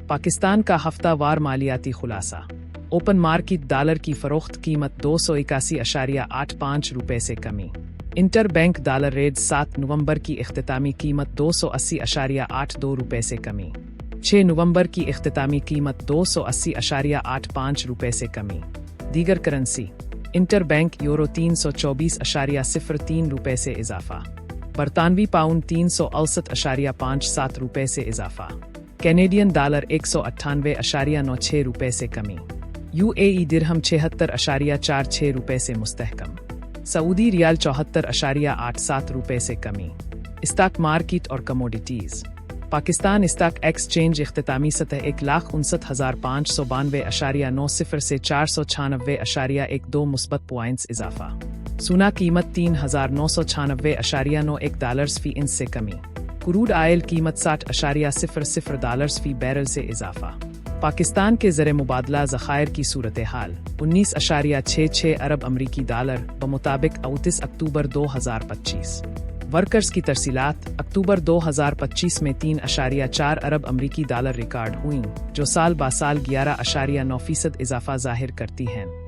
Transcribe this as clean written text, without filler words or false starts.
पाकिस्तान का हफ्ता वार मालियाती खुलासा। ओपन मार्केट डॉलर की फरोख्त कीमत 281.85 रुपये से कमी। इंटर बैंक डॉलर रेट 7 नवंबर की इख्तितामी कीमत 280.82 रुपये से कमी। 6 नवंबर की इख्तितामी कीमत 280.85 रुपये से कमी। दीगर करेंसी। इंटर बैंक यूरो 324.03 रुपये से इजाफा। बरतानवी पाउंड 368.57 रुपये से इजाफा। कैनेडियन डॉलर 198.96 रुपये से कमी। UAE दिरहम 76.46 रुपये से मुस्तहकम। सऊदी रियाल 74.87 रुपये से कमी। स्टॉक मार्केट और कमोडिटीज़। पाकिस्तान स्टॉक एक्सचेंज इख्तितामी सतह 1,59,592.90 से 496.12 मुस्बत पॉइंट्स इजाफा। सोना कीमत 3,996.91 डॉलर्स फी इंच से कमी। क्रूड आयल कीमत 60.00 डॉलर्स फी बैरल से इजाफा। पाकिस्तान के ज़र मुबादला ज़खायर की सूरत हाल 19.66 अरब अमरीकी डॉलर बमुताबिक 29 अक्टूबर 2025। वर्कर्स की तरसीलात अक्टूबर 2025 में 3.4 अरब अमरीकी डॉलर रिकॉर्ड हुई, जो साल बा साल 11.9% इजाफा ज़ाहिर करती हैं।